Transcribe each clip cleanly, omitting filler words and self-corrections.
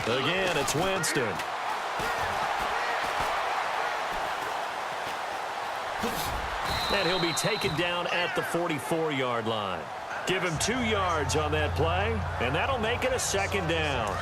Again, it's Winston. And he'll be taken down at the 44-yard line. Give him 2 yards on that play, and that'll make it a second down.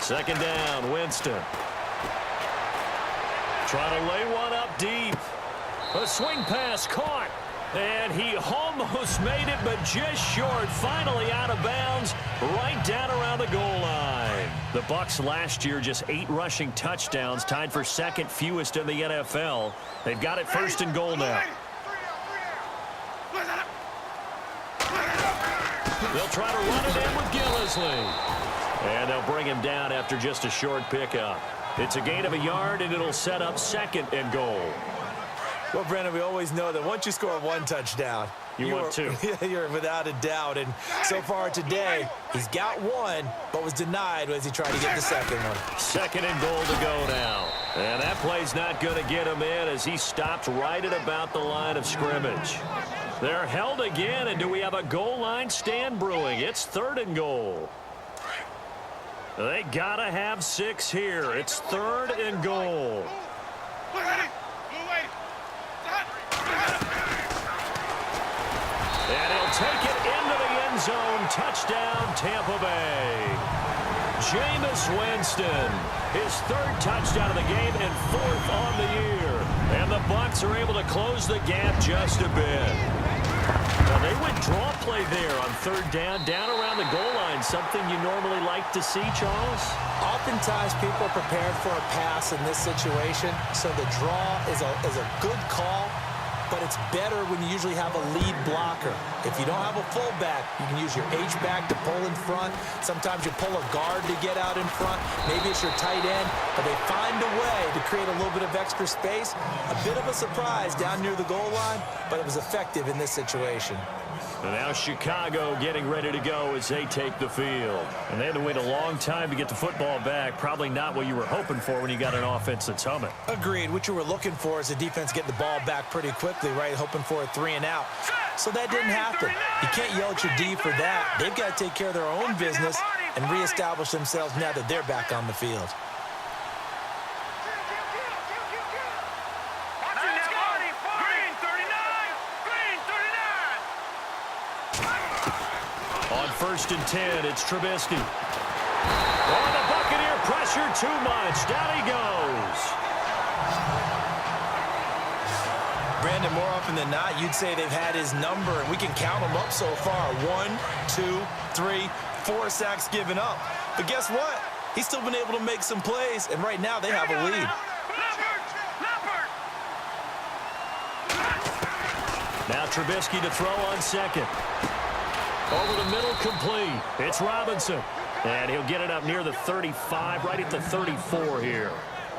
Second down, Winston. Trying to lay one up deep. A swing pass caught. And he almost made it, but just short. Finally out of bounds, right down around the goal line. The Bucs last year just 8 rushing touchdowns, tied for second fewest in the NFL. They've got it first and goal now. They'll try to run it in with Gillislee. And they'll bring him down after just a short pickup. It's a gain of a yard, and it'll set up second and goal. Well, Brandon, we always know that once you score 1 touchdown, you want 2. You're without a doubt. And so far today, he's got 1, but was denied as he tried to get the second one. Second and goal to go now. And that play's not going to get him in as he stopped right at about the line of scrimmage. They're held again, and do we have a goal line stand brewing? It's third and goal. They got to have 6 here. It's third and goal. And he'll take it into the end zone. Touchdown, Tampa Bay. Jameis Winston, his 3rd touchdown of the game and 4th on the year. And the Bucs are able to close the gap just a bit. Well, they went draw play there on 3rd down around the goal line, something you normally like to see, Charles? Oftentimes, people are prepared for a pass in this situation, so the draw is a good call, but it's better when you usually have a lead blocker. If you don't have a fullback, you can use your H-back to pull in front. Sometimes you pull a guard to get out in front. Maybe it's your tight end, but they find a way to create a little bit of extra space. A bit of a surprise down near the goal line, but it was effective in this situation. And now Chicago getting ready to go as they take the field. And they had to wait a long time to get the football back. Probably not what you were hoping for when you got an offense that's humming. Agreed. What you were looking for is the defense getting the ball back pretty quickly, right? Hoping for a 3 and out. So that didn't happen. You can't yell at your D for that. They've got to take care of their own business and reestablish themselves now that they're back on the field. On 1st and 10, it's Trubisky. Oh, the Buccaneer pressure too much. Down he goes. Brandon, more often than not, you'd say they've had his number, and we can count them up so far. 1, 2, 3, 4 sacks given up. But guess what? He's still been able to make some plays, and right now they have a lead. Now Trubisky to throw on 2nd. Over the middle, complete. It's Robinson. And he'll get it up near the 35, right at the 34 here.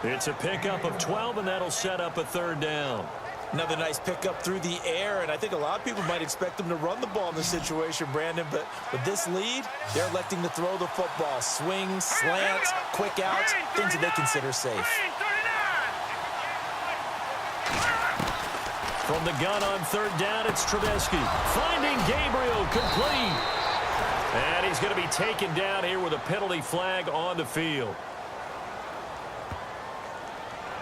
It's a pickup of 12, and that'll set up a 3rd down. Another nice pickup through the air, and I think a lot of people might expect them to run the ball in this situation, Brandon, but with this lead, they're electing to throw the football. Swings, slants, quick outs, things that they consider safe. From the gun on 3rd down, it's Trubisky. Finding Gabriel, complete. And he's going to be taken down here with a penalty flag on the field.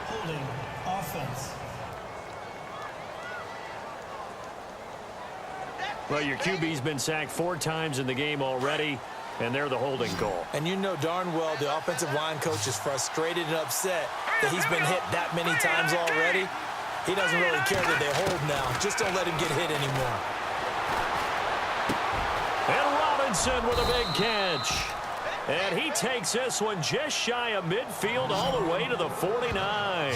Holding offense. Well, your QB's been sacked 4 times in the game already, and they're the holding call. And you know darn well the offensive line coach is frustrated and upset that he's been hit that many times already. He doesn't really care that they hold now. Just don't let him get hit anymore. And Robinson with a big catch. And he takes this one just shy of midfield all the way to the 49.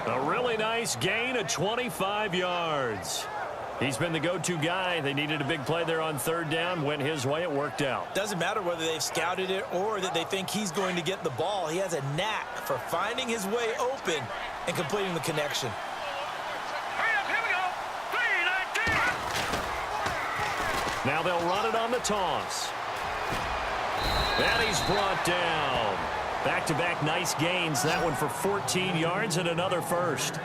A really nice gain of 25 yards. He's been the go-to guy. They needed a big play there on 3rd down. Went his way. It worked out. Doesn't matter whether they've scouted it or that they think he's going to get the ball. He has a knack for finding his way open and completing the connection. Now they'll run it on the toss. And he's brought down. Back-to-back nice gains. That one for 14 yards and another first.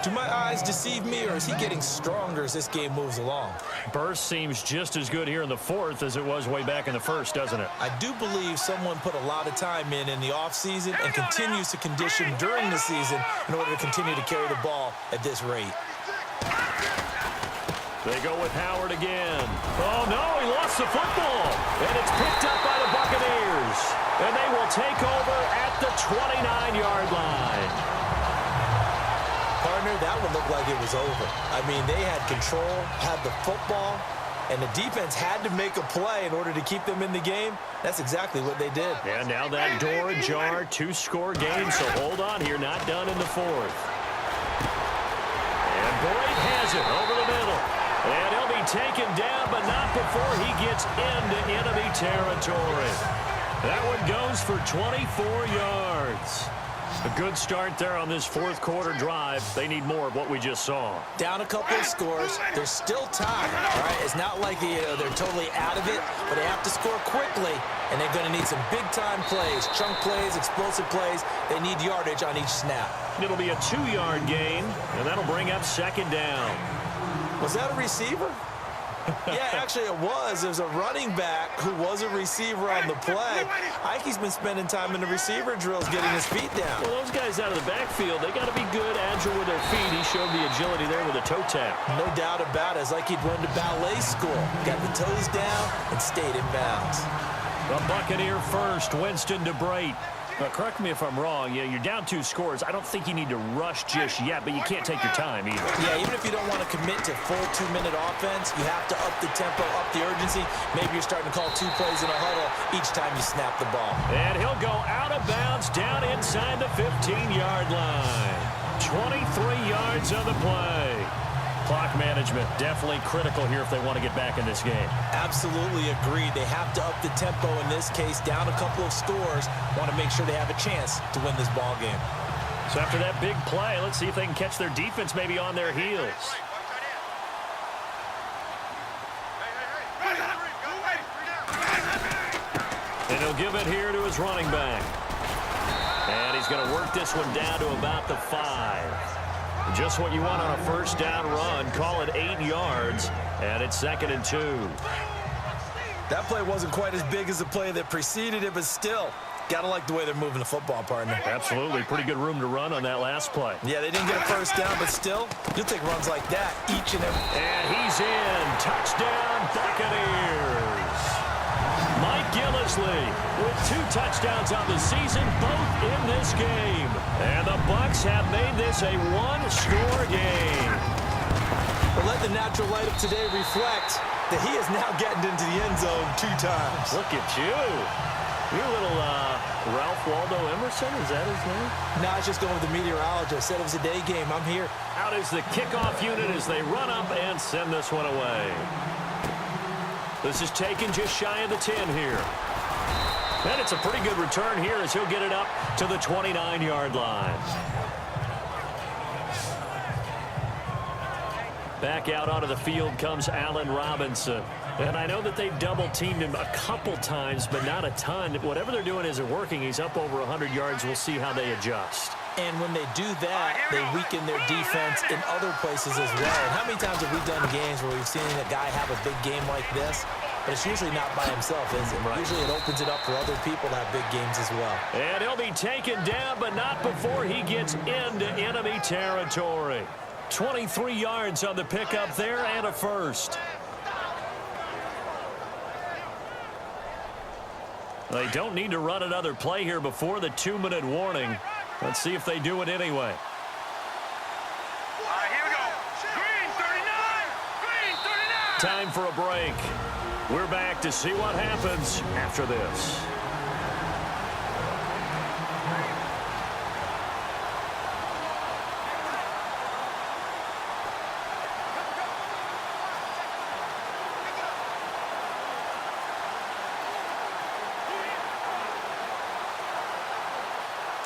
Do my eyes deceive me, or is he getting stronger as this game moves along? Burst seems just as good here in the fourth as it was way back in the first, doesn't it? I do believe someone put a lot of time in the offseason and continues to condition during the season in order to continue to carry the ball at this rate. They go with Howard again. Oh, no, he lost the football. And it's picked up by the Buccaneers. And they will take over at the 29-yard line. Partner, that would look like it was over. I mean, they had control, had the football, and the defense had to make a play in order to keep them in the game. That's exactly what they did. And now that door ajar, two-score game, so hold on here, not done in the fourth. And Boyd has it over the middle. And he'll be taken down, but not before he gets into enemy territory. That one goes for 24 yards. A good start there on this fourth quarter drive. They need more of what we just saw. Down a couple of scores. There's still time, all right? It's not like they're totally out of it, but they have to score quickly, and they're going to need some big-time plays, chunk plays, explosive plays. They need yardage on each snap. It'll be a 2-yard gain, and that'll bring up second down. Was that a receiver? Yeah, actually it was. There's a running back who was a receiver on the play. Ike's been spending time in the receiver drills getting his feet down. Well, those guys out of the backfield, they got to be good, agile with their feet. He showed the agility there with a toe tap. No doubt about it. It's like he'd run to ballet school. Got the toes down and stayed in bounds. The Buccaneer first, Winston to Brate. Correct me if I'm wrong. Yeah, you're down 2 scores. I don't think you need to rush just yet, but you can't take your time either. Yeah, even if you don't want to commit to full 2-minute offense, you have to up the tempo, up the urgency. Maybe you're starting to call 2 plays in a huddle each time you snap the ball. And he'll go out of bounds down inside the 15-yard line. 23 yards on the play. Clock management definitely critical here if they want to get back in this game. Absolutely agreed. They have to up the tempo in this case, down a couple of scores. Want to make sure they have a chance to win this ball game. So after that big play, let's see if they can catch their defense maybe on their heels. And he'll give it here to his running back. And he's going to work this one down to about the 5. Just what you want on a first down run. Call it 8 yards, and it's 2nd and 2. That play wasn't quite as big as the play that preceded it, but still, gotta like the way they're moving the football, partner. Absolutely. Pretty good room to run on that last play. Yeah, they didn't get a first down, but still, you'll take runs like that each and every. And he's in. Touchdown, Buccaneers. Mike Gillislee with 2 touchdowns on the season, both in this game. And the Bucs have made this a 1-score game. Well, let the natural light of today reflect that he is now getting into the end zone 2 times. Look at you. You're a little Ralph Waldo Emerson, is that his name? No, I was just going with the meteorologist. Said it was a day game. I'm here. Out is the kickoff unit as they run up and send this one away. This is taken just shy of the 10 here. And it's a pretty good return here as he'll get it up to the 29-yard line. Back out onto the field comes Allen Robinson. And I know that they've double-teamed him a couple times, but not a ton. Whatever they're doing isn't working. He's up over 100 yards. We'll see how they adjust. And when they do that, they weaken their defense in other places as well. And how many times have we done games where we've seen a guy have a big game like this? But it's usually not by himself, is it? Right. Usually it opens it up for other people to have big games as well. And he'll be taken down, but not before he gets into enemy territory. 23 yards on the pickup there and a first. They don't need to run another play here before the 2-minute warning. Let's see if they do it anyway. All right, here we go. Green 39. Green 39. Time for a break. We're back to see what happens after this.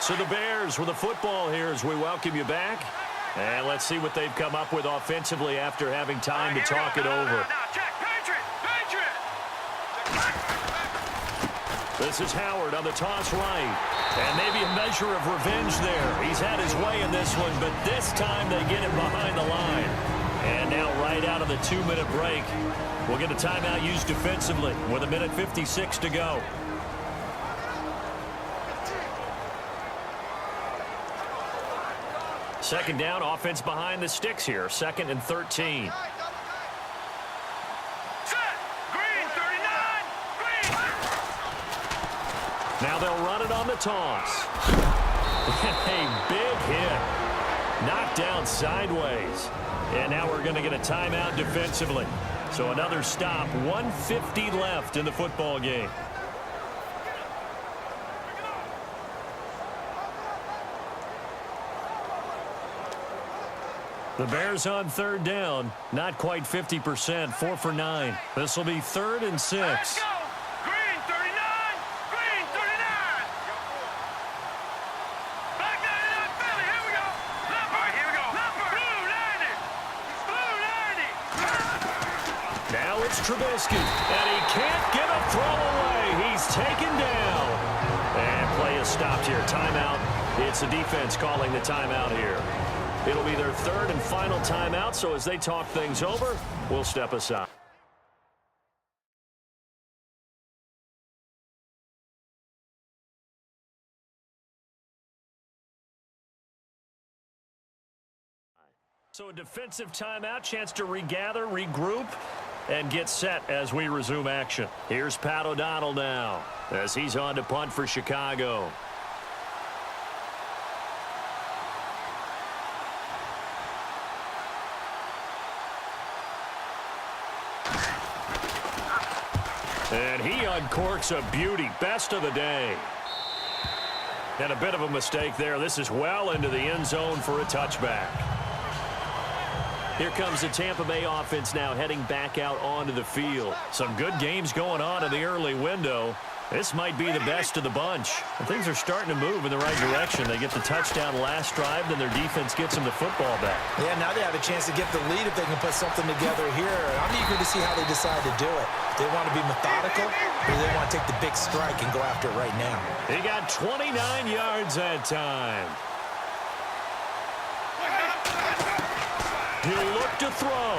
So the Bears with the football here as we welcome you back. And let's see what they've come up with offensively after having time to talk it over. This is Howard on the toss right. And maybe a measure of revenge there. He's had his way in this one, but this time they get him behind the line. And now right out of the 2-minute break, we'll get a timeout used defensively with 1:56 to go. Second down, offense behind the sticks here. 2nd and 13. Now they'll run it on the toss. A big hit. Knocked down sideways. And now we're going to get a timeout defensively. So another stop. 1:50 left in the football game. The Bears on 3rd down. Not quite 50%. 4 for 9. This will be 3rd and 6. Trubisky, and he can't get a throw away. He's taken down. And play is stopped here. Timeout. It's the defense calling the timeout here. It'll be their 3rd and final timeout, so as they talk things over, we'll step aside. So a defensive timeout, chance to regather, regroup, and get set as we resume action. Here's Pat O'Donnell now as he's on to punt for Chicago. And he uncorks a beauty. Best of the day. And a bit of a mistake there. This is well into the end zone for a touchback. Here comes the Tampa Bay offense now heading back out onto the field. Some good games going on in the early window. This might be the best of the bunch. And things are starting to move in the right direction. They get the touchdown last drive, then their defense gets them the football back. Yeah, now they have a chance to get the lead if they can put something together here. I'm eager to see how they decide to do it. They want to be methodical, or they want to take the big strike and go after it right now. He got 29 yards that time. He'll look to throw.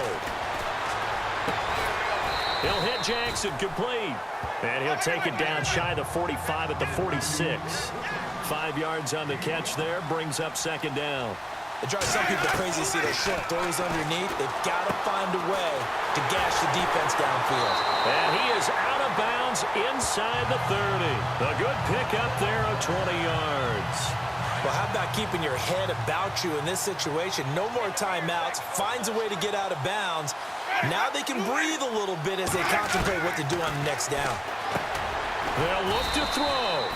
He'll hit Jackson, complete. And he'll take it down shy of the 45 at the 46. 5 yards on the catch there, brings up 2nd down. It drives some people crazy to see those short throws underneath. They've got to find a way to gash the defense downfield. And he is out of bounds inside the 30. A good pickup there of 20 yards. Well, how about keeping your head about you in this situation? No more timeouts. Finds a way to get out of bounds. Now they can breathe a little bit as they contemplate what to do on the next down. They'll look to throw.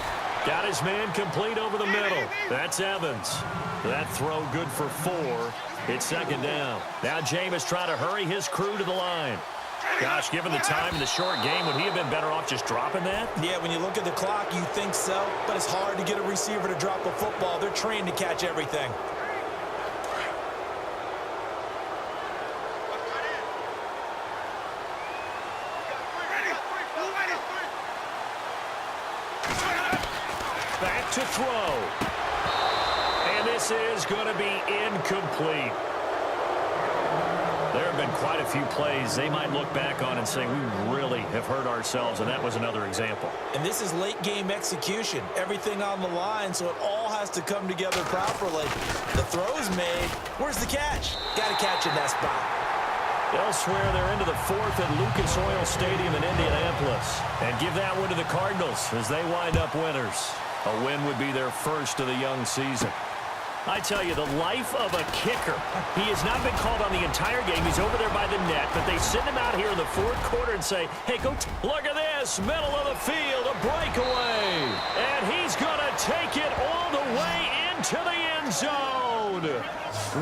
Got his man complete over the middle. That's Evans. That throw good for 4. It's 2nd down. Now Jameis trying to hurry his crew to the line. Gosh, given the time in the short game, would he have been better off just dropping that? Yeah, when you look at the clock, you think so. But it's hard to get a receiver to drop a football. They're trained to catch everything. Back to throw. And this is going to be incomplete. There have been quite a few plays they might look back on and say, we really have hurt ourselves, and that was another example. And this is late-game execution. Everything on the line, so it all has to come together properly. The throw's made. Where's the catch? Got to catch in that spot. Elsewhere, they're into the 4th at Lucas Oil Stadium in Indianapolis. And give that one to the Cardinals as they wind up winners. A win would be their first of the young season. I tell you, the life of a kicker. He has not been called on the entire game. He's over there by the net, but they send him out here in the 4th quarter and say, hey, go look at this, middle of the field, a breakaway. And he's going to take it all the way into the end zone.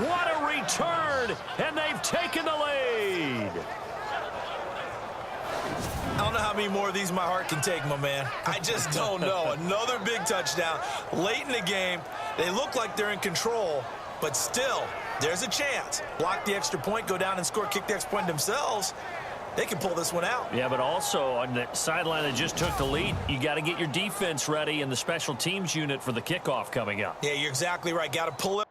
What a return, and they've taken the lead. I don't know how many more of these my heart can take, my man. I just don't know. Another big touchdown late in the game. They look like they're in control, but still, there's a chance. Block the extra point, go down and score, kick the extra point themselves. they can pull this one out. Yeah, but also on the sideline that just took the lead, you got to get your defense ready and the special teams unit for the kickoff coming up. Yeah, you're exactly right. Got to pull it.